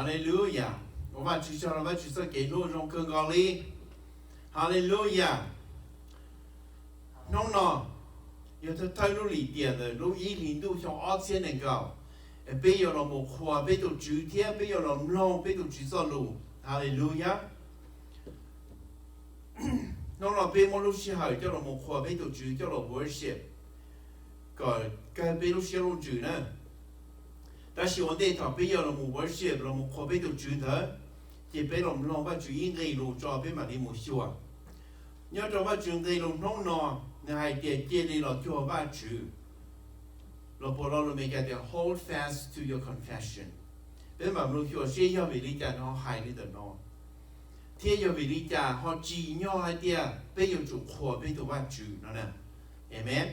Hallelujah. Và vạch chữ cho là vạch chữ sẽ kể luôn trong cơn gò ly. Hallelujah. Nông nọ. Yêu thật thay lúc lý tiền rồi, lúc ý hình đu trong ớt xe nền gạo. Bây giờ là một khoa, bây giờ chữ thiết, bây giờ là lòng, bây giờ chữ cho lù. Hallelujah. Nông nọ bây một lúc xe hỏi cho là một khoa, bây giờ chữ cho là worship. Còn cái bây lúc xe luôn chữ nữa. Ta chỉ vấn đề thọ bây giờ là một worship, là một khoa bây giờ chữ thế. Thì bây giờ lòng và chữ ý gây lù cho bây mà đi một xua. Nhớ cho và chữ gây lù nông nọ. Hai tiền chia đi là cho ba chữ. Là bộ lo là mình cái tiền hold fast to your confession. Bên mà mình cho sẽ cho vị lý cha nó hay đi được nó. Thế cho vị lý cha họ chỉ nhau hai tiền bây giờ chủ khổ bây giờ ba chữ nó nè. Amen.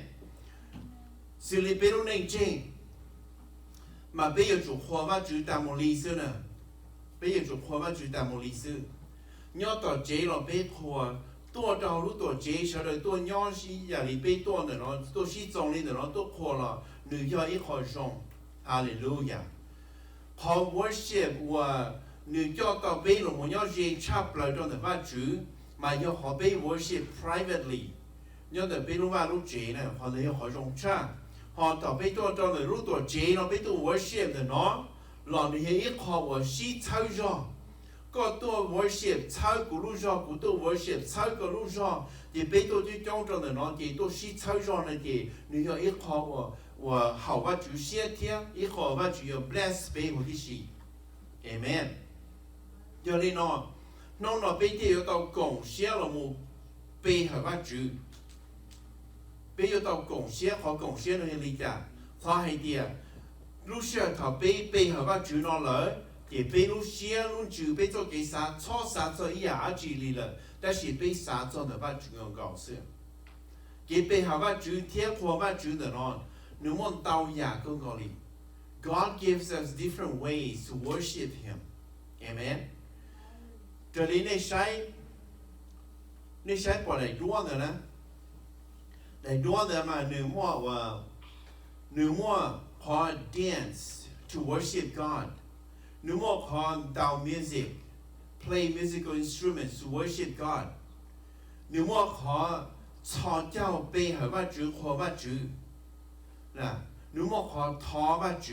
Xử lý bây giờ này trên. Mà bây giờ chủ khổ ba chữ ta một lý sư nè. Bây giờ chủ khổ ba chữ ta một lý sư. Nhớ tỏ chế là bây khổ. 多到如多接下来多鸟西呀里被多的咯，多西种里的咯，多扩了，你要一开上，哈利路亚。好 worship 我你要到被了，我要接插来到的话主，嘛要好被 worship privately，要的被路话路接呢，或者要开上插，好到被多到的如多接了被多 worship 的咯，让你一开我西操上。 có tôi worship sau của lúc đó của tôi worship sau của lúc đó thì bây tôi chỉ trong trong đó nó thì tôi chỉ sau đó này thì nếu như ít khó và hậu và chủ sẽ theo ít khó và chủ bless bây một cái gì amen cho nên nó bây giờ tao cộng sẽ là một bây hậu và chủ bây giờ tao cộng sẽ là lý giải khoa hay đi lúc sau thảo bây hậu và chủ nó lấy thì bây lúc xưa lúc chủ bây giờ cái啥错啥做一样距离了，但是被啥做的把主要搞死，给被好把主天国把主的呢，你们到呀更高里 ，God gives us different ways to worship Him, Amen。这里那谁把来多的呢？来多的嘛，你莫好 dance to worship God。 No more call down music, play musical instruments to worship God. No more call 唱教背后把主活把主，那 No more call 讨把主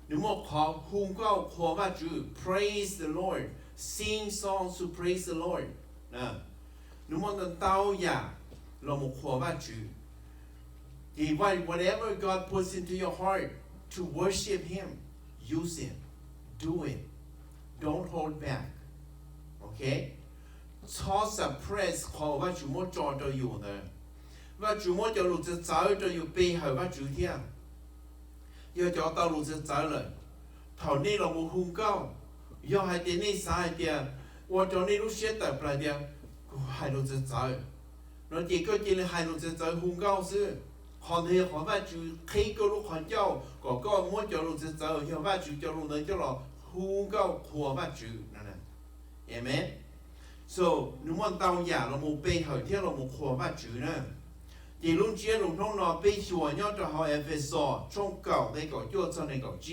，No more call 呼高活把主 ，Praise the Lord, sing songs to praise the Lord. 那 No more 能刀呀，那么活把主。Whatever God puts into your heart to worship Him, use it. Do it. Don't hold back. Okay? 超 suppress 考ว่า主么找着有呢？ว่า主么叫路子走着有背后ว่า主天，要找到路子走了，头呢เรา冇控高，要係啲呢晒啲，我找呢路寫得嚟啲，係路子走，我哋個啲咧係路子走控高先。 họ thì họ bắt chú khi có lúc họ cho có muốn cho lúc giờ họ bắt chú cho lúc đấy cho là hú cao của bắt chú nè amen so nếu mà tao giả là một bên hỏi theo là một của bắt chú nè thì lúc chia lúc nông nó bên chùa nhau cho họ Ephesos trong cầu đây có cho này có G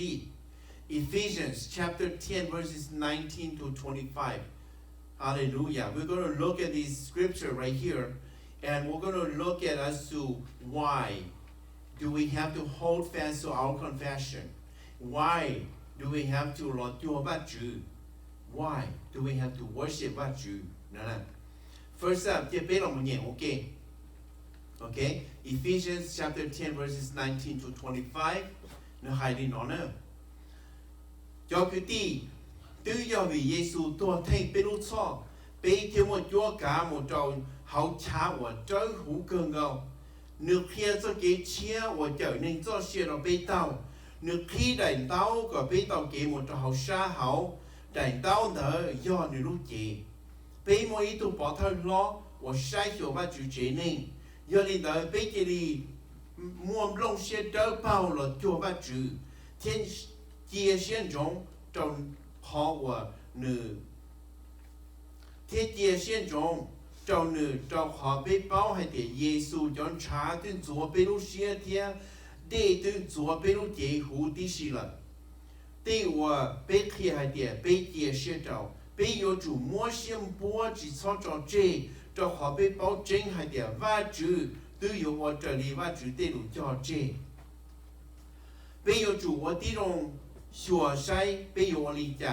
Ephesians chapter 10 verses 19 to 25 hallelujah we're going to look at this scripture right here. And we're going to look at as to why do we have to hold fast to our confession? Why do we have to Lord do about you? Why do we have to worship about you? First up, okay. Okay, Ephesians chapter 10 verses 19 to 25. Nó hay đi nó nữa. Cho cái tí, tư do vì Giêsu tua thay bê lúc cho, bê theo một chúa cả một trầu hậu trả của trái hữu cơ ngầu. Nước kia cho cái chia của trở nên cho xe nó bê tàu. Nước khi đành tàu của bê tàu kì một trầu hậu xa hậu, đành tàu nở do nữ lúc chế. Bê mỗi ý tụ bỏ thân lo, của sai hiểu ba chủ chế nên. Do đi tới bê chế đi, muôn lông xe trở bao là chùa ba chủ. Thiên chia xuyên giống trong họ của nữ. Thiên chia xuyên giống trong nữ trong họ bê bao hay để Giê-xu trong trả tuyên chúa bê lúc xe thiên để tuyên chúa bê lúc chế hữu tí xì lần. 对我被开海的被解释到，被有主摸心波只操着这好被保证海的挖主都有我这里挖主对路叫这，被有主我这种学晒被有我理解，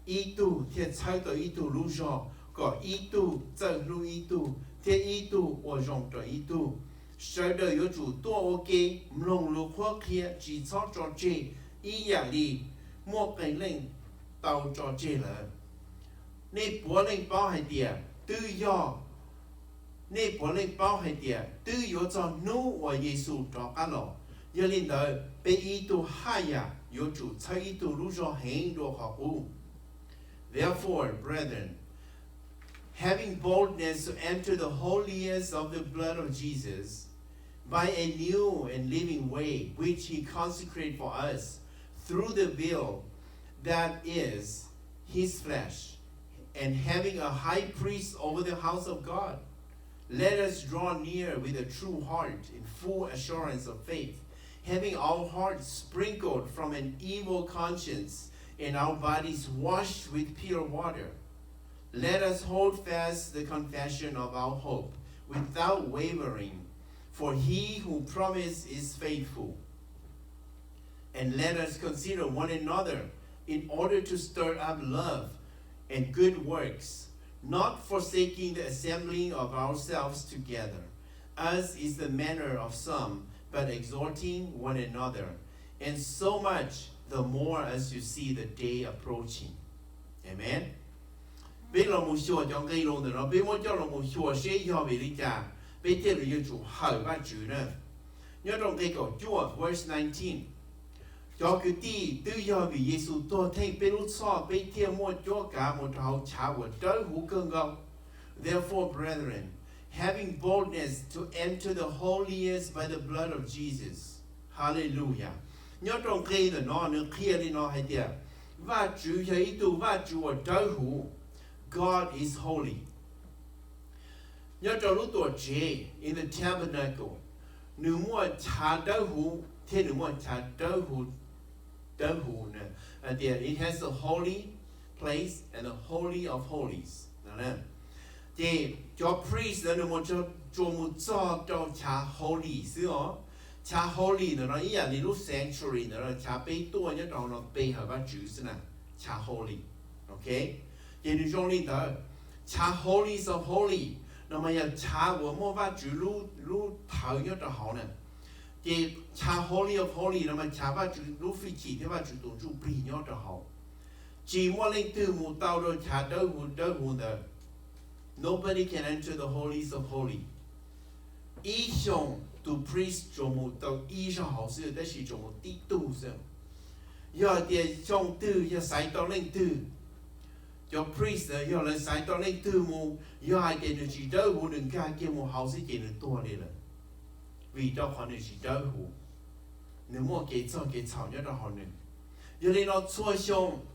一度贴猜到一度路上，个一度走路一度，贴一度我用着一度。sau đó有主多 OK， mông lục hoa kia chỉ cho chế, ý giả đi mua cái lên tàu cho chế là, nên bố lên bao hai địa tự do, nên bố lên bao hai địa tự do cho nô và Giêsu cho cả lọ, giờ lên đó bị ý tu hai ya,有主才意tu lúc cho hành đồ học u. Therefore, brethren, having boldness to enter the holiest of the blood of Jesus, by a new and living way which he consecrated for us through the veil that is his flesh, and having a high priest over the house of God, let us draw near with a true heart in full assurance of faith, having our hearts sprinkled from an evil conscience and our bodies washed with pure water. Let us hold fast the confession of our hope without wavering, for he who promised is faithful. And let us consider one another in order to stir up love and good works, not forsaking the assembling of ourselves together, as is the manner of some, but exhorting one another, and so much the more as you see the day approaching. Amen. Bên lòng một chùa trong cây lông từ nó bên một cho lòng một chùa sẽ do về lý trả bên trên là yêu chủ hỏi ba chữ nữa. Nhớ trong cây cổ Chúa verse 19 cho cái tí tự do vì Giêsu tôi thấy bên lúc so bên thiên một chỗ cả một hậu trả của trời hữu cơn gông. Therefore, brethren, having boldness to enter the holiest by the blood of Jesus. Hallelujah. Nhớ trong cây là nó kia đi nó hay tiệt. Và chữ hay tu và chữ ở trời hữu. God is holy. Nhớ trong lúc tuổi trẻ in the tabernacle, nếu mua trả đau hũ, thế nếu mua trả đau hũ nè, and there it has a holy place and a holy of holies. Nè, thì cho priest là nếu mua cho một cho trả holy xứ ó, trả holy là nó ý là lúc sanctuary là trả bê tua nhớ trong nó bê hợp ba chữ xứ nè, trả holy, okay? Thì nếu trong linh đó, trả holies of holy, nó mà giờ trả của mua ba chữ lu thở nhớ cho họ nè, thì trả holy of holy nó mà trả ba chữ lu phi chỉ thế ba chữ tổ chủ bì nhớ cho họ, chỉ mua linh từ một tàu rồi trả đỡ hồn đó. Nobody can enter the holies of holy. Ý xong to priest cho một tàu ý xong họ sự đó là cho một tí tu sao, giờ thì trong từ giờ sai tàu linh từ. Cho priest giờ là sai tao lên từ mù giờ hai cái người chỉ đỡ hù đừng ca kia một hậu sẽ cái người tua đi là vì đó họ người chỉ đỡ hù nếu mà cái chảo nhớ đó họ người giờ này nó xua xong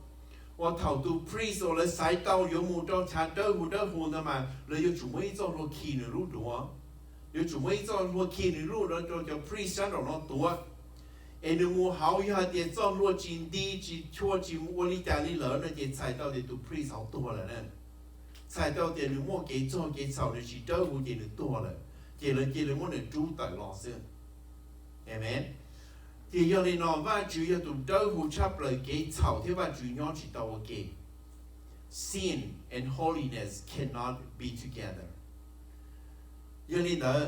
và thầu tu priest rồi là sai tao giờ mù cho trả đỡ hù nữa mà rồi giờ chủ mấy cho lo khi nữa lúc đó giờ chủ mấy cho lo khi nữa lúc đó cho priest nó nó tua em nếu mua hậu giờ thì cho lo chín đi chỉ cho chỉ mua lý trả lý lỡ nó chỉ xài tao thì tụ priest hậu tua là nè xài tao thì nếu mua cái cho cái sầu thì chỉ đỡ hù thì được tua là chỉ là muốn được trú tại lò xưa, amen. Thì giờ này nó va chữ giờ tụ đỡ hù chấp lời cái sầu thế va chữ nhỏ chỉ tao ok. Sin and holiness cannot be together. Giờ này đó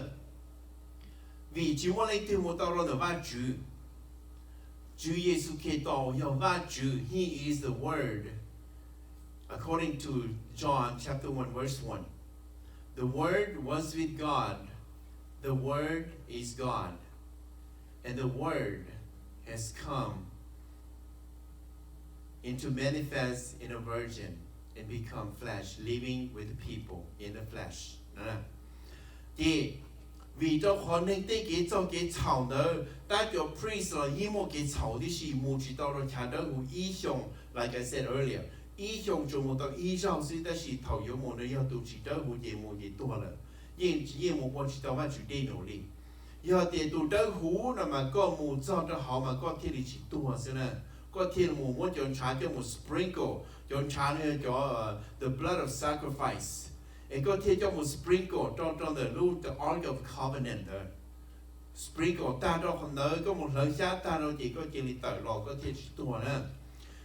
vì chỉ muốn lấy từ một tao rồi va chữ. Chúa Giêsu Kitô hiểu va chữ, He is the Word. According to John chapter 1 verse 1. The Word was with God. The Word is God. And the Word has come into manifest in a virgin and become flesh, living with the people in the flesh. Thì vì cho họ nên cái cho cái chảo đó, ta cho priest là hiếm một cái chảo thì chỉ một chỉ đạo là trả đỡ của ý xong, like I said earlier, ý xong cho một đạo ý xong thì ta chỉ thầu yếu một nơi要 tu chỉ đỡ của gì một gì tua là, nhưng một con chỉ đạo phải chỉ đi nỗ lực, giờ thì tu đỡ hú là mà có một cho họ mà có thể chỉ tua thế này, có thiên mù muốn chọn trả cho một sprinkle chọn trả nữa cho the blood of sacrifice and có thiên cho một sprinkle trong the root the ark of covenant sprinkle ta đâu không nơi có một lời giá ta đâu chỉ có chỉ lý tội lò có thiên tua nữa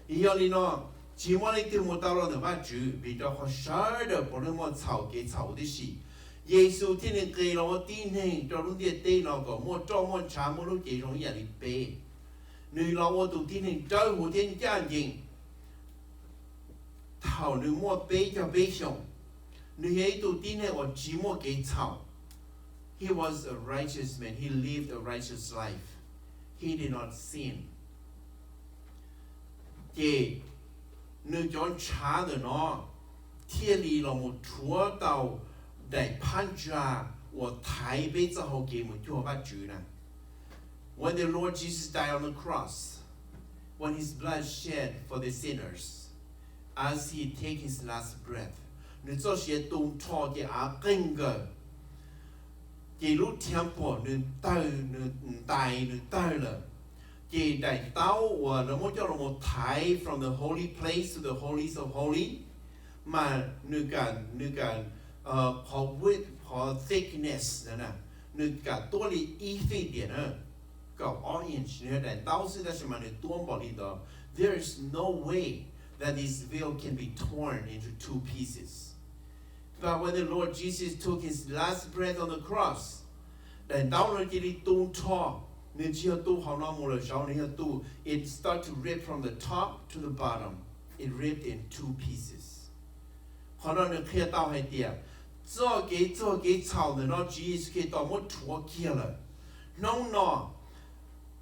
ý lý nó chỉ muốn lấy từ một tao lo được ba chữ vì đó họ sợ được bọn nó chảo cái chảo đi xí Giêsu thiên nhiên cây nó tin hình cho lúc địa tây nó có một trong một chả một lúc chỉ trong nhà đi bê người nó một tụ tin hình trời hồ thiên gia đình thảo nữ một bê cho bê xong người ấy tụ tin hình ở chỉ một cái chảo He was a righteous man. He lived a righteous life. He did not sin. Thì nếu chọn trả được nó thiên lý là một chúa tàu đại phán trả và thái bế cho họ kể một chúa bắt chữ nè When the Lord Jesus died on the cross when his blood shed for the sinners as he take his last breath nếu cho sẽ tung cho cái kinh cơ chỉ lúc temple nên tài nên tài là chỉ đại tao và nó muốn cho là một thái from the holy place to the holies of holy mà nên cả họ width họ thickness nữa nè nên cảตัว里一费点呢搞 all inch nữa đại tao是在什么呢多宝里的 there is no way that this veil can be torn into two pieces But when the Lord Jesus took his last breath on the cross, then down it started to rip from the top to the bottom. It ripped in two pieces. No,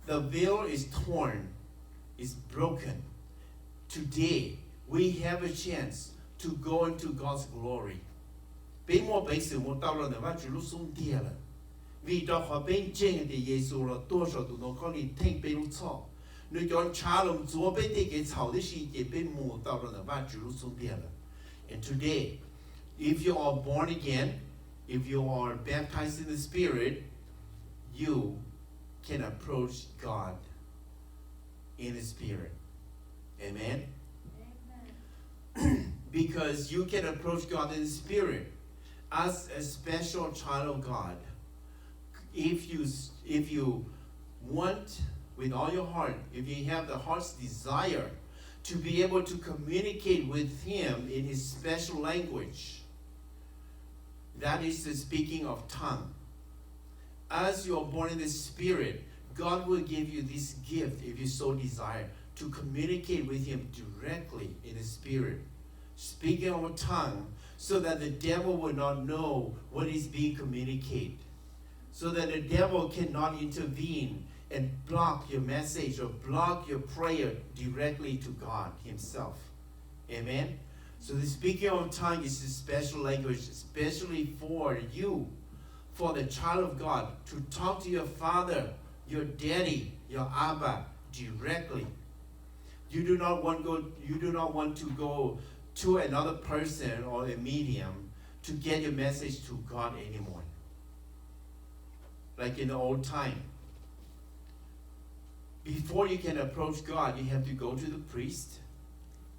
the veil is torn, is broken. Today, we have a chance to go into God's glory. 俾我俾事我到了，那么就路松跌了。vì đó họ bên trên thì Giêsu là多少都能可以听被路草，你讲查龙左边的给草的世界被摸到了，那么就路松跌了。And today, if you are born again, if you are baptized in the Spirit, you can approach God in the Spirit. Amen. Because you can approach God in the Spirit. As a special child of God, if you want with all your heart, if you have the heart's desire to be able to communicate with Him in His special language, that is the speaking of tongue. As you are born in the Spirit, God will give you this gift, if you so desire, to communicate with Him directly in the Spirit, speaking of a tongue, so that the devil will not know what is being communicated, so that the devil cannot intervene and block your message or block your prayer directly to God Himself. Amen? So the speaking of tongue is a special language, especially for you, for the child of God, to talk to your father, your daddy, your Abba directly. You do not want to go to another person or a medium to get your message to God anymore. Like in the old time. Before you can approach God, you have to go to the priest,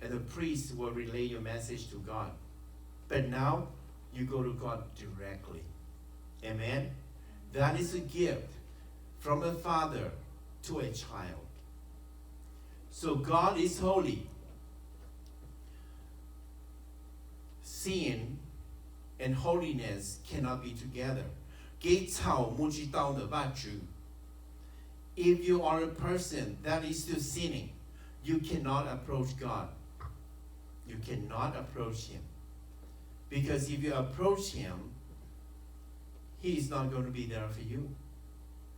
and the priest will relay your message to God. But now, you go to God directly. Amen? That is a gift from a father to a child. So God is holy. Sin and holiness cannot be together. If you are a person that is still sinning, you cannot approach God. You cannot approach Him. Because if you approach Him, He is not going to be there for you.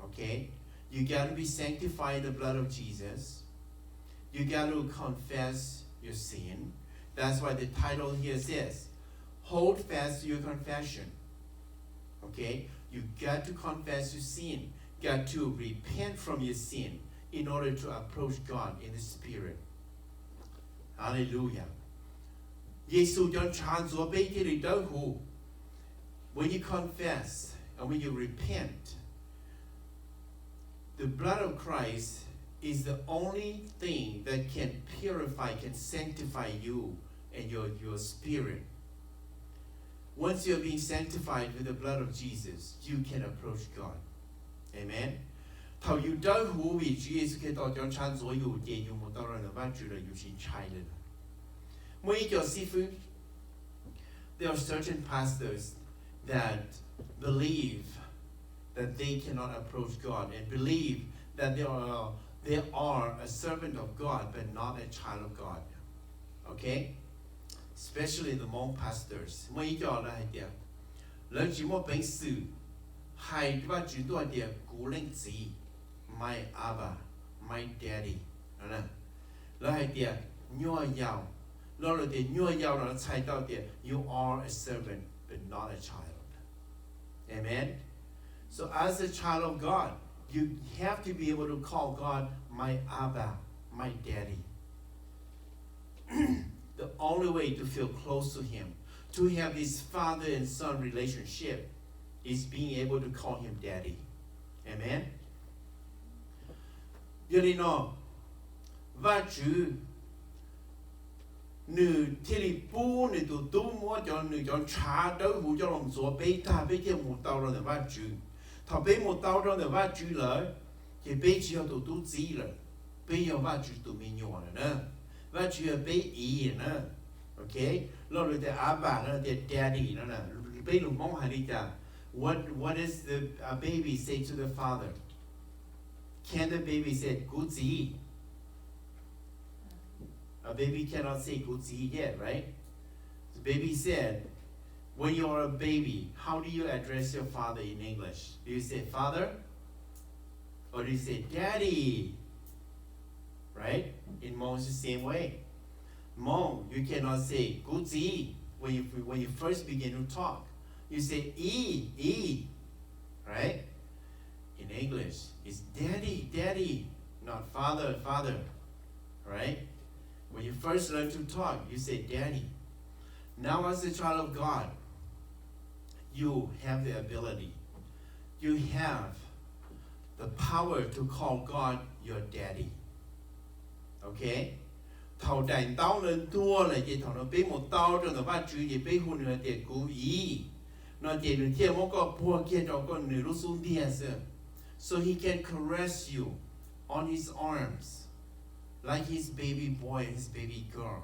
Okay? You got to be sanctified in the blood of Jesus. You got to confess your sin. That's why the title here says, hold fast to your confession. Okay? You got to confess your sin. Got to repent from your sin in order to approach God in the Spirit. Hallelujah. When you confess and when you repent, the blood of Christ is the only thing that can purify, can sanctify you and your spirit. Once you're being sanctified with the blood of Jesus, you can approach God. Amen. 頭要都好為主耶穌基督將親所要嘅要冇得讓人班主嚟要先差咧。每一個師傅 there are certain pastors that believe that they cannot approach God and believe that they are a servant of God but not a child of God. Okay? Especially the monk pastors. 每一個咧係點？兩姊妹本事係話主多啲古靈子 my Abba, my Daddy. 係啦，你係點？我要。You are a servant but not a child. Amen? So as a child of God, you have to be able to call God my Abba, my Daddy. The only way to feel close to Him, to have this father and son relationship, is being able to call Him Daddy. Amen? You know, Vajtswv nữ thì li pu nữ tụ tu mua cho nữ cho trà đấu hủ cho lòng số bê ta bê kia một tàu rồi va chữ thọ bê một tàu rồi va chữ lại thì bê chỉ tụ tu gì rồi bê yêu va chữ tụ mình nhỏ rồi nè va chữ bê ý nè okay rồi thì Abba nữa thì Daddy nữa nè bê lùng mong hay đi cha what is the baby say to the father? Can the baby say good gì? A baby cannot say "Gutsi" yet, right? The baby said, when you are a baby, how do you address your father in English? Do you say "Father"? Or do you say "Daddy"? Right? In Hmong, it's the same way. Hmong, you cannot say "Gutsi" when you first begin to talk. You say "E," right? In English, it's "Daddy, Daddy," not "Father, Father," right? When you first learn to talk, you say Daddy. Now as a child of God, you have the ability. You have the power to call God your Daddy. Okay? Thầu đành tao lên tua là chỉ thầu nó biết một tao cho nó bắt chữ gì biết hôn nữa tiền cú ý. Nó chỉ được thêm một cái bùa kia cho con nữ lúc xuống địa sơ. So he can caress you on his arms. Like his baby boy and his baby girl.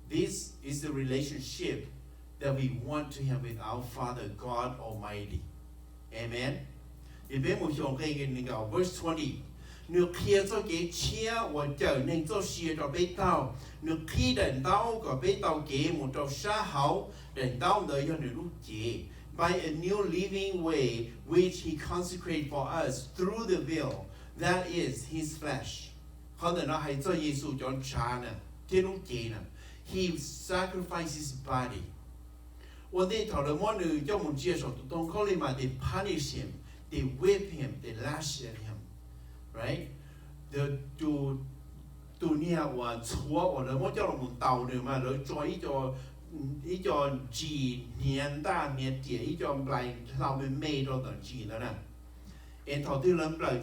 This is the relationship that we want to have with our Father, God Almighty. Amen? Verse 20. Nếu kia cho cái chia và trở nên cho xìa cho bê tàu. Nếu khi đền tàu có bê tàu kế một trò xa hậu, đền tàu đời cho nữ lúc chế. By a new living way which he consecrated for us through the veil, that is his flesh. He sacrificed his body. When they told him, they punish him, they whip him, they lash at him. Right? The to near one or the more tàu nữa mà lỡ cho ý cho chỉ niên ta niên tiệt ý cho lại lao bên mê đó tận chỉ đó nè. And thọ tư lâm bờ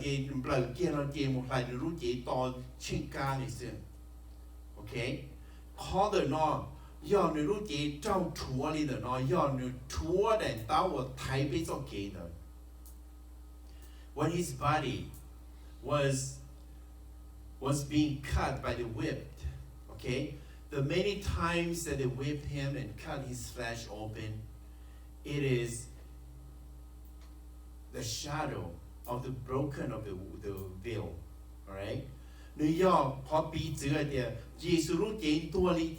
kia nó kia một vài đứa chỉ to chuyên ca này xưa, okay? Khó đời nó do nữ chỉ trong chúa đi đời nó do nữ chúa đèn tao ở thái bên trong kia đời. When his body was being cut by the whip, okay? The many times that they whip him and cut his flesh open, it is the shadow of the broken of the veil, all right? New York, Poppy, Jesus, Tori,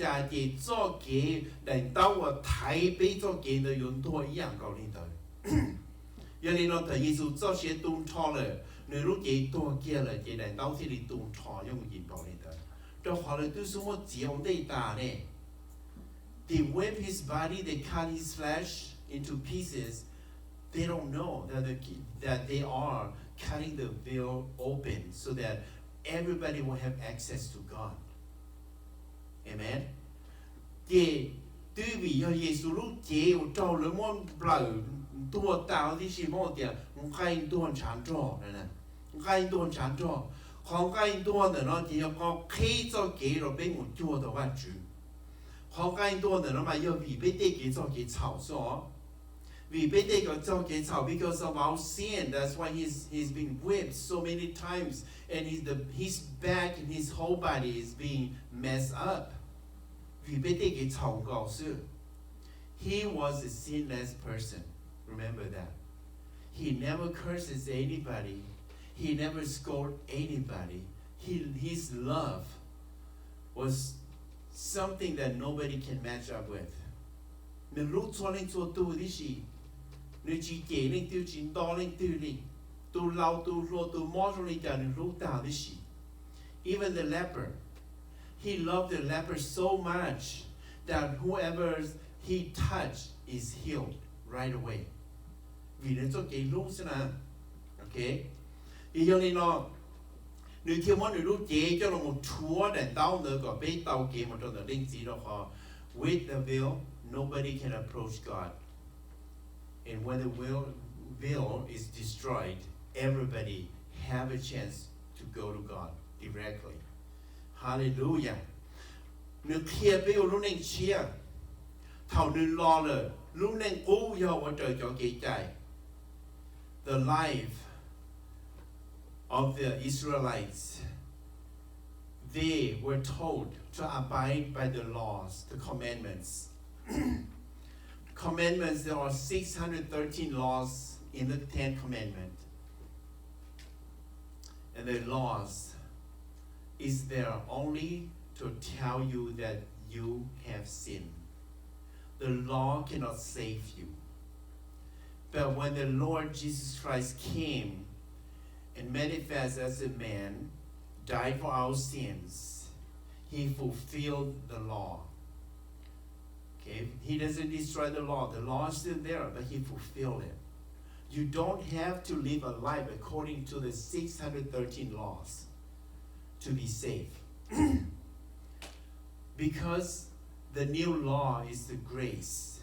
Zoke, then Tower, Taipei, Zoke, the Yunto, Yang, Golinda. You know, the Jesus, Zoshi, Dun Toller, Nuruke, Don Gila, and Doughty, Dun Tor, Young Golinda. The Holly do so much on data. They whip his body, they cut his flesh into pieces. They don't know that they are cutting the veil open so that everybody will have access to God. Amen. They do be your Yesu Jay or told them one blow to a thousand she more there, Kain Don Chandro, Kain Don Chandro. ของcái多的呢就要講起咗幾落俾我做的話主ของcái多的呢嘛要為俾啲幾做幾吵咗為俾啲個做幾吵 because of our sin that's why he's been whipped so many times and his back and his whole body is being messed up 為俾啲幾吵告訴 he was a sinless person remember that he never curses anybody he never scolded anybody his love was something that nobody can match up with 你รู้錯你做對的事你自己你對錢多你對你對老對弱對魔術你講你รู้到的事 even the leper he loved the leper so much that whoever he touched is healed right away vì你做幾รู้先啊 okay อีกอย่างนี้เนาะ你ที่มันรู้เจ๊จะลงมาทัวร์แต่เต้าเนื้อก็ไปเต้าเกมมาจนถึงเรื่องจีนแล้วก็ with the veil nobody can approach God and when the veil is destroyed everybody have a chance to go to God directly hallelujah นึกเคลียร์ไปรู้เน่งเชียร์เท่านึงรอเลยรู้เน่งกู้ยาวว่าเจอจอเกยใจ the life of the Israelites, they were told to abide by the laws, the commandments. Commandments, there are 613 laws in the 10 Commandments. And the laws is there only to tell you that you have sinned. The law cannot save you. But when the Lord Jesus Christ came and manifest as a man, died for our sins, he fulfilled the law. Okay? He doesn't destroy the law is still there, but he fulfilled it. You don't have to live a life according to the 613 laws to be saved. Because the new law is the grace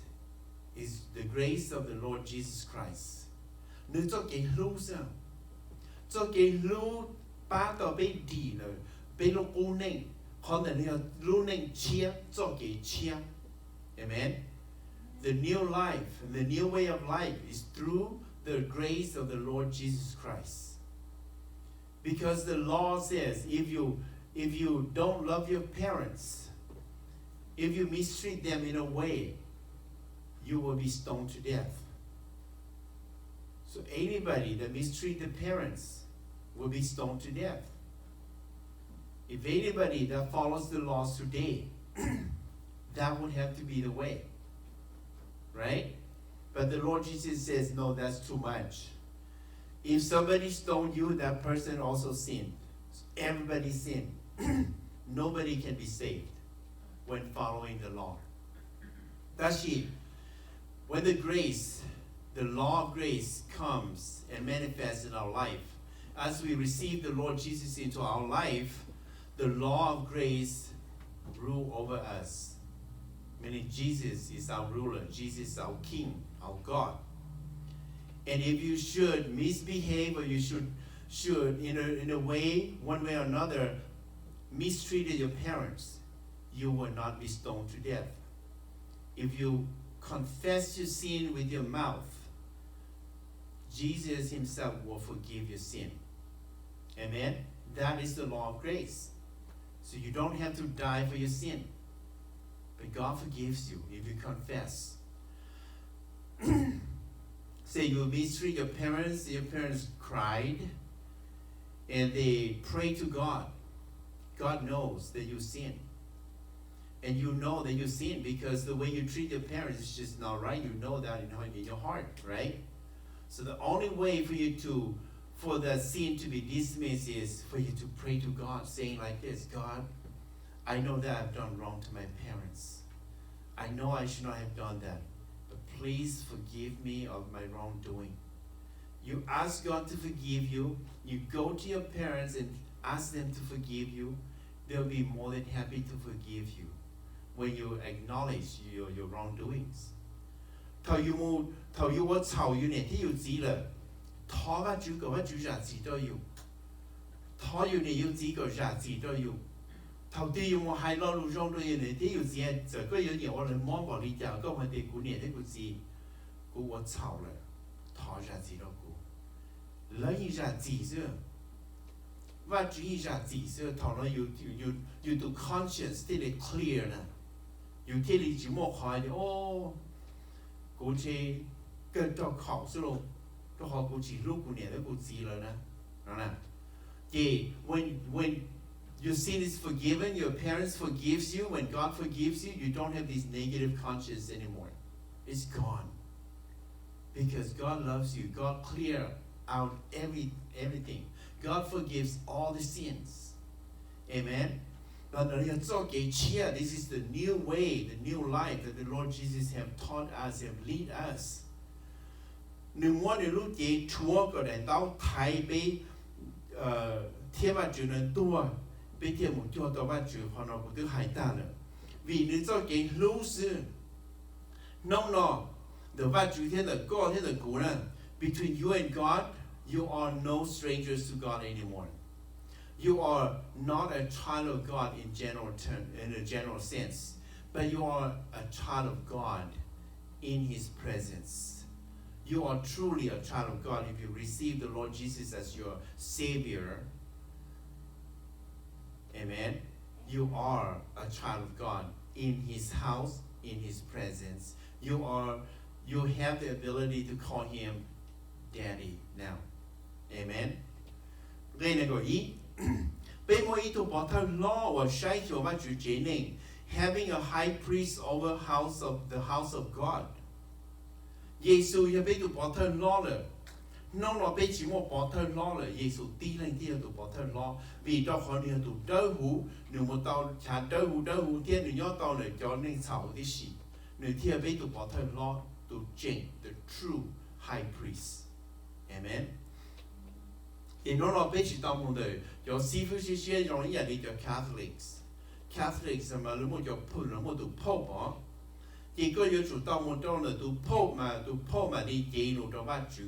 of the Lord Jesus Christ. Cho cái lưu ba tờ bên đi rồi bên lúc u neng còn là lưu neng chia cho cái chia amen the new life the new way of life is through the grace of the Lord Jesus Christ because the law says if you don't love your parents if you mistreat them in a way you will be stoned to death so anybody that mistreat the parents will be stoned to death. If anybody that follows the laws today, that would have to be the way. Right? But the Lord Jesus says, no, that's too much. If somebody stoned you, that person also sinned. Everybody sinned. Nobody can be saved when following the law. That's it. When the law of grace comes and manifests in our life, as we receive the Lord Jesus into our life, the law of grace rule over us. Meaning Jesus is our ruler, Jesus is our king, our God. And if you should misbehave or you should in a way, one way or another, mistreated your parents, you will not be stoned to death. If you confess your sin with your mouth, Jesus himself will forgive your sin. Amen? That is the law of grace. So you don't have to die for your sin. But God forgives you if you confess. Say you mistreat your parents cried, and they prayed to God. God knows that you sin. And you know that you sin because the way you treat your parents is just not right. You know that in your heart, right? So the only way for the sin to be dismissed is for you to pray to God, saying like this, God, I know that I've done wrong to my parents. I know I should not have done that. But please forgive me of my wrongdoing. You ask God to forgive you. You go to your parents and ask them to forgive you. They'll be more than happy to forgive you when you acknowledge your wrongdoings. 頭要我吵要呢，啲要指啦，拖把主個把主就指都要， thọ yêu này yêu chỉ có ra chỉ đó yêu thầu tiêu yêu một hai lo luôn trong đó yêu này tiêu yêu gì giờ có yêu nhiều lần món bỏ đi chợ có mà tiền của này đấy của gì của tôi chảo rồi thọ ra chỉ đó của lấy ra chỉ chứ và chỉ ra chỉ chứ thọ nó you to conscious till it clear nè you till it chỉ một hỏi thì ô của chị cần cho khẩu số luôn cho họ của chị lúc của này đấy của gì rồi nè đó nè thì when your sin is forgiven, your parents forgives you, when God forgives you, you don't have this negative conscience anymore. It's gone. Because God loves you. God clear out everything. God forgives all the sins. Amen. This is the new way, the new life that the Lord Jesus have taught us, have lead us. Nếu muốn được lúc gì Chúa có đến tao thay bị thiên và chủ nên tua bị thiên một chỗ tao và chủ họ nó cũng được hải ta nữa vì nếu cho cái lưu sư nông nọ the và chủ thiên là God thiên là cụ nè between you and God you are no strangers to God anymore. You are not a child of God in a general sense, but you are a child of God in His presence. You are truly a child of God if you receive the Lord Jesus as your Savior. Amen. You are a child of God in His house, in His presence. You have the ability to call Him Daddy now. Amen. Đây là gọi ý. Bây mỗi ý tụ bỏ thơ lo và sai hiểu và chủ chế nên having a high priest over the house of God. Giêsu ya bây tụ bỏ thơ lo rồi. Nó là bây chỉ một bỏ thơ lo rồi. Giêsu tí lên kia tụ bỏ thơ lo. Vì đó họ nên tụ đỡ hú. Nếu một tàu trả đỡ hú thiên nếu nhớ tàu này cho nên xảo đi xỉ. Nếu thiên bây tụ bỏ thơ lo tụ chênh the true high priest. Amen. Thì nó là bây chỉ tao một đời. Cho sĩ phu sĩ sĩ trong ý là cho Catholics. Catholics mà lúc một cho phụ nó một tụ Pope đó. Chỉ có yêu chủ tao một trong là tụ Pope mà đi chế nó cho bác chủ.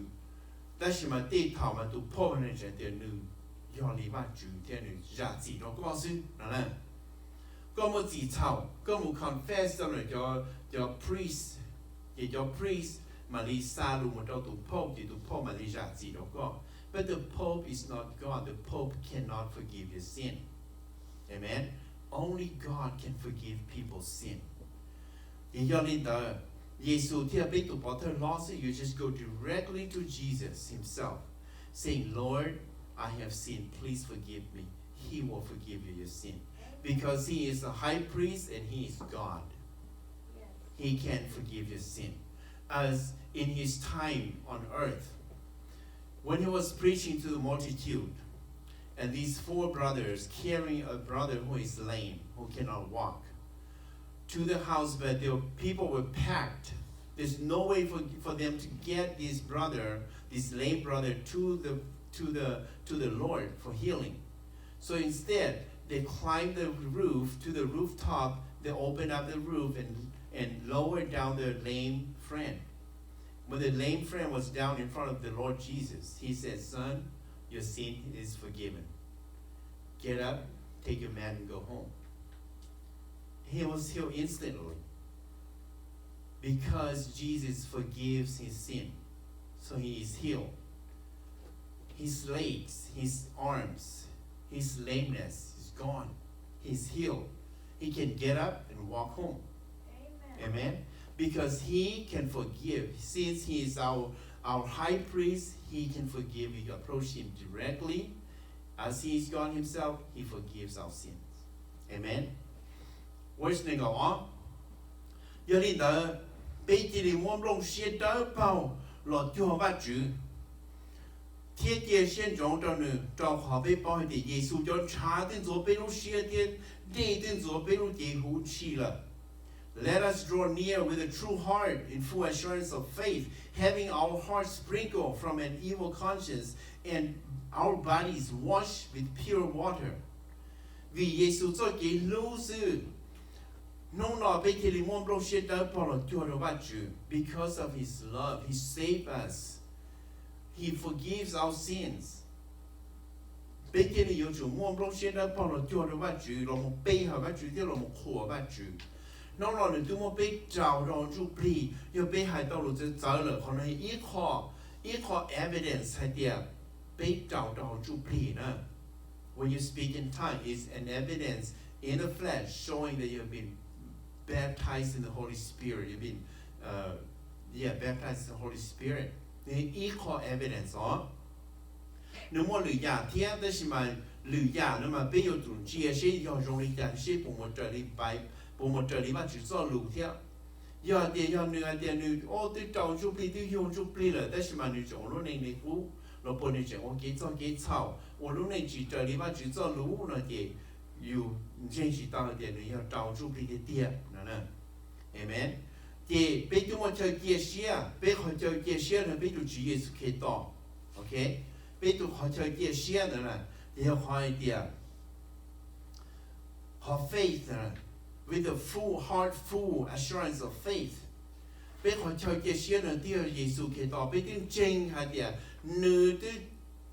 但是嘛，对头嘛，都破那人的路，要你把主天路让自己告诉，哪能？咁么自操，咁么 confess 咗嚟叫 priest， 亦叫 priest， 嘛你杀路冇到都破，亦都破嘛你讓自己講。But the Pope is not God. The Pope cannot forgive your sin. Amen. Only God can forgive people's sin. 亦要你得。Jesus, you just go directly to Jesus Himself, saying, Lord, I have sinned. Please forgive me. He will forgive you your sin. Because He is the high priest and He is God. Yes. He can forgive your sin. As in His time on earth, when He was preaching to the multitude, and these 4 brothers carrying a brother who is lame, who cannot walk, to the house, but the people were packed. There's no way for them to get this lame brother to the Lord for healing. So instead, they climbed the roof to the rooftop. They opened up the roof and lowered down the lame friend. When the lame friend was down in front of the Lord Jesus, He said, "Son, your sin is forgiven. Get up, take your mat, and go home." He was healed instantly because Jesus forgives his sin. So he is healed. His legs, his arms, his lameness is gone. He's healed. He can get up and walk home. Amen. Amen. Because He can forgive. Since He is our high priest, He can forgive. You approach Him directly. As He is God Himself, He forgives our sins. Amen. Where's the go? You need the baby warm long shit out, Lord, you have a Jew. Take your shin John Donner, dog hobby boy, the Yesu John Chardins or Belu Sheet, Datins or Belu Jehu Sheila. Let us draw near with a true heart in full assurance of faith, having our hearts sprinkled from an evil conscience and our bodies washed with pure water. Vì Yesu cho cái lưu sư. Because of His love, He saved us. He forgives our sins. bây giờ thì chủ mua lúc xưa đó bao giờ cho nó vắt chữ là một bê hay vắt chữ thì là một khổ vắt chữ nó là những thứ mà bê trào rồi chụp đi giờ bê hai tàu rồi giờ là còn này ít khó evidence hay tiệt bê trào rồi chụp đi nè when you speak in tongues is an evidence in the flesh showing that you have been baptized in the Holy Spirit you've been baptized in the Holy Spirit ít khó evidence đó nếu mà lười giả thì đó là lười giả nếu mà bây giờ tụi chia sẻ do trong lười giả sẽ bộ một trợ lý bài bộ một trợ lý mà chỉ do lười theo giờ tiền ô tôi trồng chụp đi tôi dùng chụp đi rồi đó là người chồng lúc này người phụ nó bọn người chồng ông cái chào ông lúc này chỉ trợ lý mà chỉ do lười nó thì yêu chính chỉ tao tiền người trồng chụp đi tiền nè amen thì bây giờ mà chơi chia sẻ bây giờ chơi chia sẻ là bây giờ chỉ Giêsu Kitô ok bây giờ họ chơi chia sẻ nữa là thì họ idea họ faith with a full heart full assurance of faith bây giờ họ chơi chia sẻ nữa thì Giêsu Kitô bây giờ chính idea nữ tư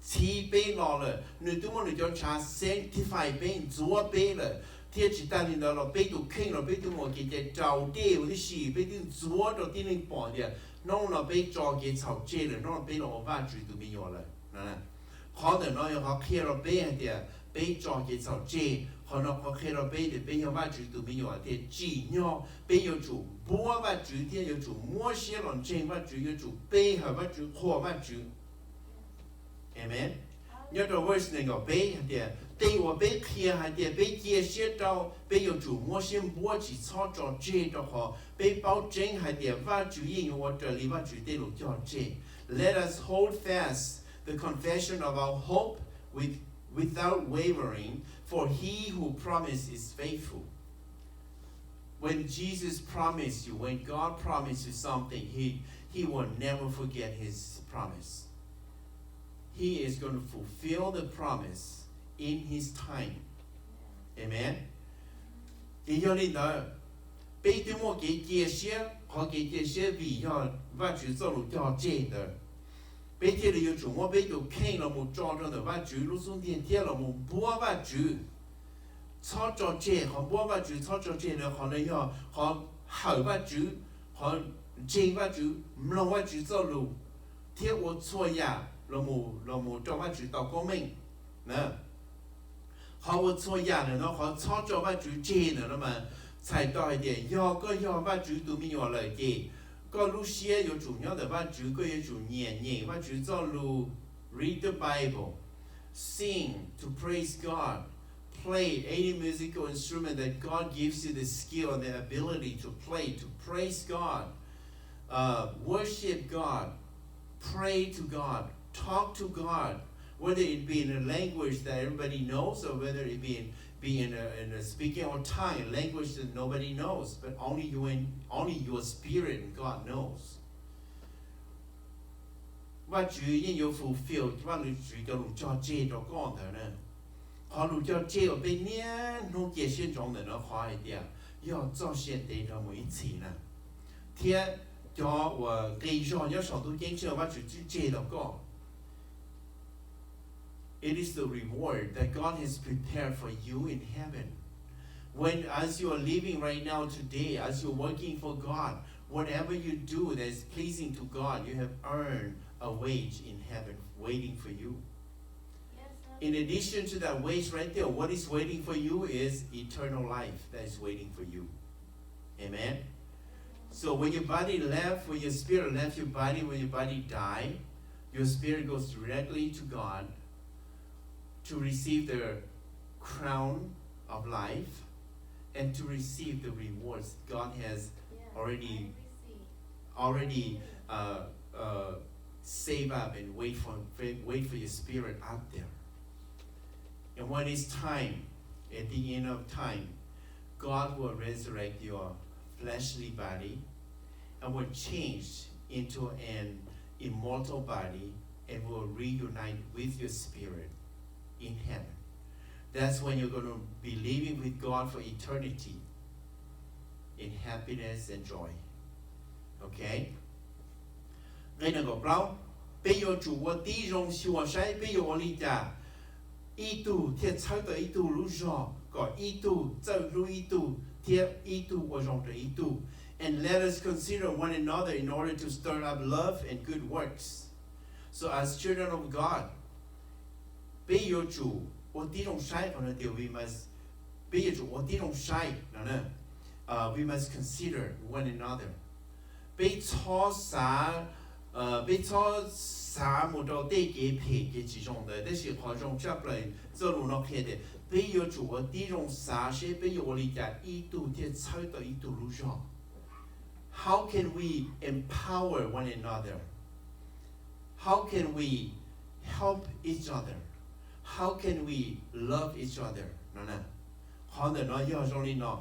chỉ bây giờ là nữ tư mà nữ cho cha sanctify bây giờ bây giờ thì chỉ ta nhìn đó là bây giờ kinh là bây giờ một cái trào tiêu cái gì bây giờ chúa đó thì nên bỏ đi nó là bây giờ cái trào chế rồi nó là bây giờ vắt chữ tụi mình rồi nè họ để nói họ kia là bây giờ cái trào chế họ nói họ kia là bây giờ vắt chữ tụi mình rồi thì chỉ nhau bây giờ chủ mua vắt chữ thì giờ chủ mua xe làm trên vắt chữ giờ chủ bây giờ vắt chữ khoa vắt chữ amen nhớ đầu verse này có bây thì对我被骗还得被解释到，被有主摸先摸起操作这的话，被保证还得挖主应我这里挖主的路叫这。Let us hold fast the confession of our hope without wavering, for He who promised is faithful. When Jesus promised you, when God promised you something, He will never forget His promise. He is going to fulfill the promise in His time. Amen. Thì cho nên đó, bây giờ một cái chia sẻ, họ cái chia sẻ vì họ và chữ cho lúc cho chế đó. Bây giờ thì chúng ta bây giờ khen là một trò đó và chữ lúc xuống tiền thiết là một búa và chữ. Cho trò chế, họ búa và chữ, cho trò chế là họ này họ hở và chữ, họ chế và chữ, lòng và chữ cho lúc. Thiết của chua ya là một trò và chữ tao của mình. Nè. họ vừa cho nhà nữa nó họ cho cho ba chú chê nữa mà sai đòi để do ba chú tụi mình nhỏ lời gì có lúc xưa有主要的ba chú có有主nhẹ ba chú cho lu read the Bible sing to praise God play any musical instrument that God gives you the skill and the ability to play to praise God worship God pray to God talk to God whether it be in a language that everybody knows or whether it be in a speaking or tongue, a language that nobody knows, but only your spirit and God knows. Và Chúa yêu fulfill, và Chúa cho lũ cho chế cho con thôi nè. Họ lũ cho chế ở bên nhé, nó chế xuyên trong này nó khoai đi à, yêu cho xuyên đấy đó mỗi次nè. Thì cho và gây cho nhớ sống tu kiến chưa và Chúa chế cho con. It is the reward that God has prepared for you in heaven. When, as you are living right now today, as you're working for God, whatever you do that is pleasing to God, you have earned a wage in heaven waiting for you. Yes, in addition to that wage right there, what is waiting for you is eternal life that is waiting for you. Amen? So when your body left, when your spirit left your body, when your body died, your spirit goes directly to God to receive the crown of life and to receive the rewards God has already save up and wait for your spirit out there. And when it's time, at the end of time, God will resurrect your fleshly body and will change into an immortal body and will reunite with your spirit in heaven. That's when you're going to be living with God for eternity in happiness and joy. Okay? Ngay là gọc lâu, bây giờ chủ của tí rong xua say, bây giờ lý trả, ý tu thiết cháu tới ý tu lúc rõ có ý tu cháu lúc ý tu thiết ý tu và rong tới ý tu. And let us consider one another in order to stir up love and good works. So as children of God, bây giờ chủ ở tí trong sai còn là điều we must bây giờ chủ ở tí trong sai nè we must consider one another. Bây cho xã một đầu tê kế phê kế chỉ trong đấy, đấy là họ trong chấp lại cho luôn nó kia đấy. Bây giờ chủ ở tí trong xã sẽ bây giờ lý giải ý tu thì chơi tới ý tu lúc rõ. How can we empower one another? How can we help each other? How can we love each other? Nè, họ đã nói cho trong lý nó.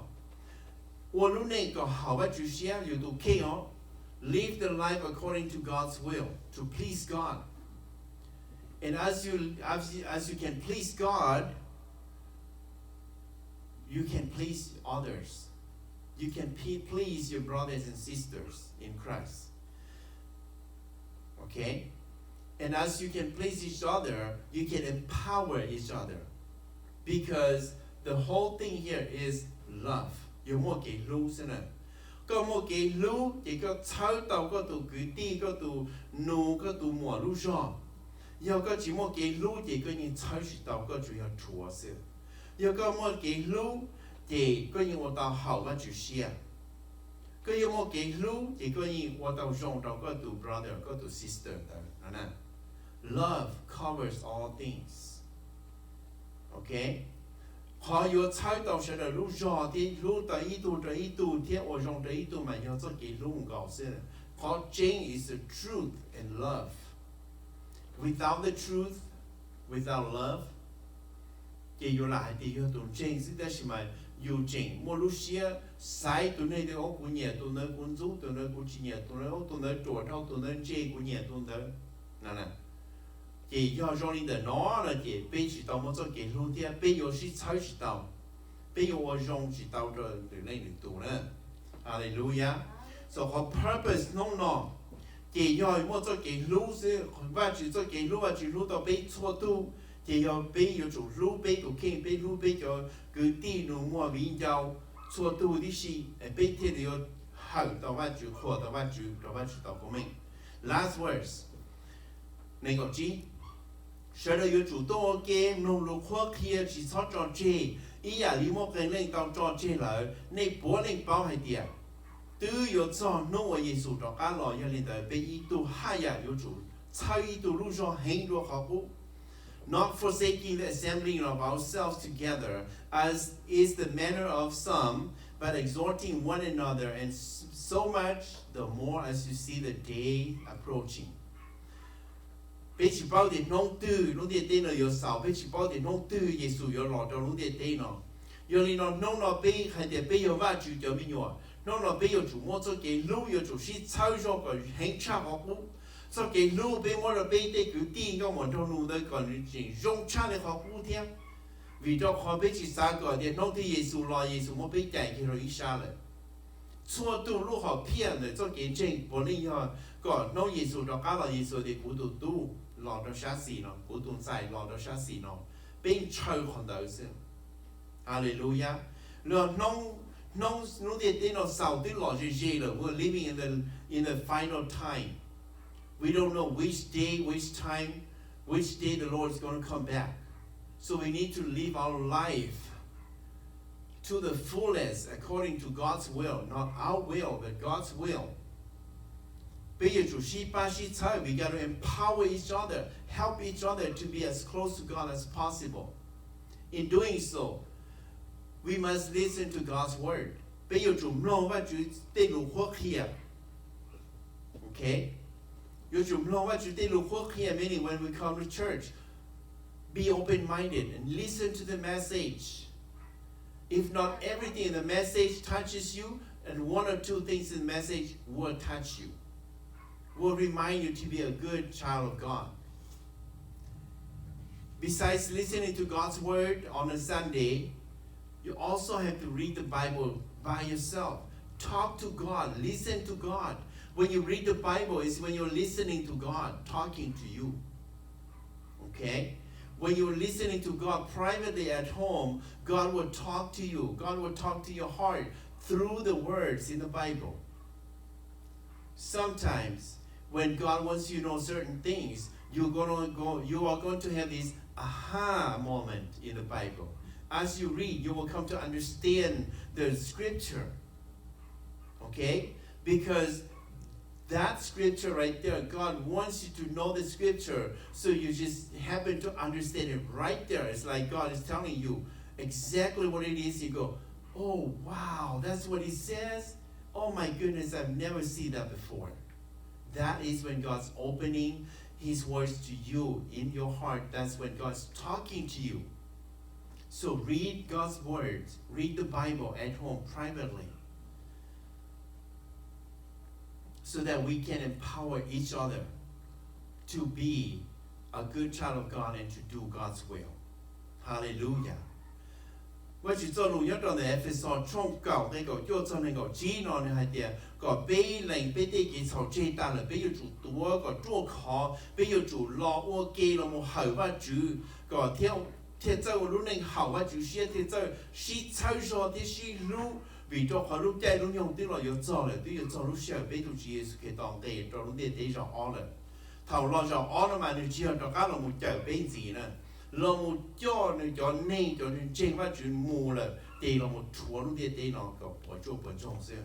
我lúc này có好吧，主需要有读 K 哦。Live the life according to God's will, to please God. And as you can please God, you can please others. You can please your brothers and sisters in Christ. Okay? And as you can please each other, you can empower each other. Because the whole thing here is love. You more get loose in it. Có một cái lũ chỉ có cháu tàu có tụ cứ đi có tụ nô có tụ mùa lũ rõ. Yêu có chỉ một cái lũ chỉ có những cháu chỉ tàu có chủ yếu chúa sự. Yêu có một cái lũ chỉ có những một tàu hậu có chủ xe. Có yêu một cái lũ chỉ có những một tàu rong tàu có tụ brother có tụ sister đó. Love covers all things. Okay? Họ yêu cháu tàu sẽ là lũ rõ thì lũ tới ý tu thì ở trong tới ý tu mà yêu cho cái lũ ngạo sẽ. Họ change is the truth and love. Without the truth, without love, thì yêu lại thì yêu tu change sẽ là mà yêu change. Mỗi lúc xưa sai tu này thì ông cũng nhẹ tu này cũng giúp tu này cũng chỉ nhẹ tu này ông tu này trộn thao tu này chơi cũng nhẹ tu này. Nè. Chỉ do trong linh đời nó là chỉ bây chỉ tao muốn cho cái lưu thì bây giờ是才知道，bây giờ我用知道的对那里读呢，Hallelujah。So her purpose nó chỉ do muốn cho cái lưu是và chỉ cho cái lưu và chỉ lưu到被错度，chỉ do bây giờ chủ lưu被读经被lưu bây giờ cứ đi nó mua viên giao错度的是被贴的要好到và主活到và主到của mình。Last verse， 那个字。Sở đã yêu chủ tô game nông lục khoa kia chỉ cho trò chơi, ý à lý mô cái lên tàu trò chơi lại, nên bố lên bao hay tiệt. Từ yêu cho nông ở Giêsu trò cá lò yêu lên tới bên ý tu hai à yêu chủ, sau ý tu lúc cho hành đua khó cụ. Not forsaking the assembling of ourselves together, as is the manner of some, but exhorting one another, and so much the more as you see the day approaching. Bây chỉ bao tiền nông tư, lúc địa tên là yêu sầu, bây chỉ bao tiền nông tư, Giêsu yêu lọ cho lúc địa tên nó. Yêu li nó nông nó bây hay địa bây yêu va chủ cho mình nhọ, nông nó bây yêu chủ mua cho cái lũ yêu chủ sĩ cháu cho cái hành trang học cũ, cho cái lũ bây mua là bây để cứ tin cho một trong lũ đấy còn chỉ dùng trang để học cũ thêm. Vì cho họ bây chỉ sao cái địa nông thì Giêsu lo Giêsu mua bây chạy cái rồi ít xa lại. Chua tu lũ họ phiền rồi cho cái chuyện bỏ đi họ còn nông Giêsu cho cá là Giêsu thì cũng tu. Lord of Shasi no, Putun Sai, Lord of Shasi no, being chow on those. Hallelujah. Lord, no, they no south, they Lord Jailer. We're living in the final time. We don't know which day, which time, which day the Lord is going to come back. So we need to live our life to the fullest according to God's will, not our will, but God's will. Bây giờ chủ sĩ ba sĩ cháu, we got to empower each other, help each other to be as close to God as possible. In doing so, we must listen to God's word. Bây giờ chủ nói và chủ tên lục quốc kia. Okay? Giờ chủ nói và chủ tên lục quốc kia, meaning when we come to church, be open-minded and listen to the message. If not everything in the message touches you, and one or two things in the message will touch you. Will remind you to be a good child of God. Besides listening to God's word on a Sunday, you also have to read the Bible by yourself. Talk to God, listen to God. When you read the Bible, it's when you're listening to God, talking to you. Okay? When you're listening to God privately at home, God will talk to you. God will talk to your heart through the words in the Bible. Sometimes, when God wants you to know certain things, you are going to have this aha moment in the Bible. As you read, you will come to understand the scripture. Okay? Because that scripture right there, God wants you to know the scripture, so you just happen to understand it right there. It's like God is telling you exactly what it is. You go, oh wow, that's what He says? Oh my goodness, I've never seen that before. That is when God's opening His words to you in your heart. That's when God's talking to you. So read God's words. Read the Bible at home privately, so that we can empower each other to be a good child of God and to do God's will. Hallelujah. 我只做路一段的 episode 從舊呢個要做呢個指南呢係啲個比零比啲幾籌最大了，比要做多個做好，比要做落我記了冇後話做個貼走路呢後話做些貼走是抽咗啲是路。vì cho họ lúc chạy lúc nhung tiếng là yếu cho là tiếng yếu cho lúc sau bây giờ chỉ cái tòng tề cho lúc để rõ ó là thầu lo rõ ó nó mà nó chỉ cho các là một chợ bên gì nữa là một cho nó cho nên cho nên trên phát triển mù là tề là một chúa lúc để nó có ở chỗ bên trong xưa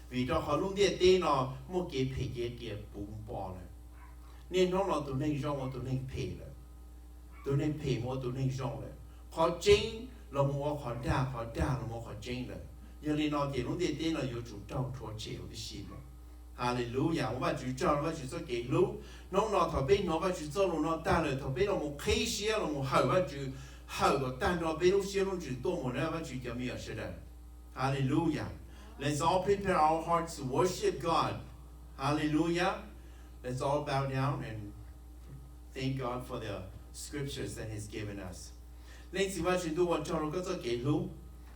vì cho họ lúc để nó một cái phê kia bùng bò là nên nó là tụi nên rong tụi nên phê là tụi nên phê mua tụi nên rong là họ chính là mua họ đa là mua họ chính là giờ này nó thì lúc đấy tên là有主张托切的心了，哈利路亚！我把主张，我去做记录，nó thọ bên nó把主做了，nó ta了，thọ bên nó một khai xia了，một hậu把主hậu個但nó bên lúc xia lúc主多麼呢？把主叫咩事的？哈利路亞 ！Let's all prepare our hearts to worship God. Hallelujah! Let's all bow down and thank God for the scriptures that He's given us. 你只把主都我做了個做記錄。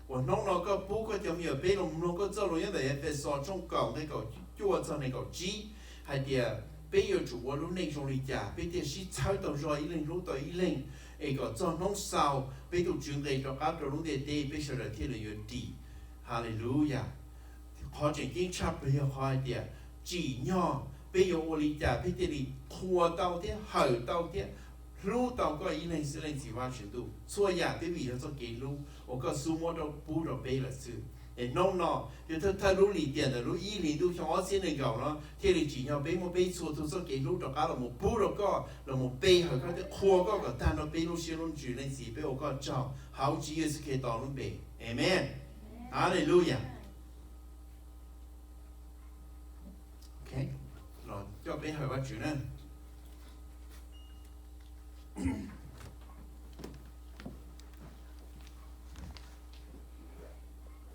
我弄了个不过就没有被弄弄个做了样的也被说中搞那个做成那个鸡，还得被有主我路那种里家，被的是炒到说一零路到一零，那个做弄烧，被都准备到搞到路的地，被说了天了有地，哈利路亚，好正经差不多好一点，鸡鸟被有我里家，被的里拖到的好到的。路到個一零四零四萬程度，所以啊，對比咗幾路，我個數目都不到背了是，誒弄咯，就他路裡點的路一零都像我先嚟講咯，天裡只要俾我背錯，都咗幾路就搞到冇補到個，就冇背佢嗰啲擴嗰個，但係背路先路住零時俾我個照，好主要是可以當路背，Amen，哈利路亞。OK，嗱，就俾佢話住呢。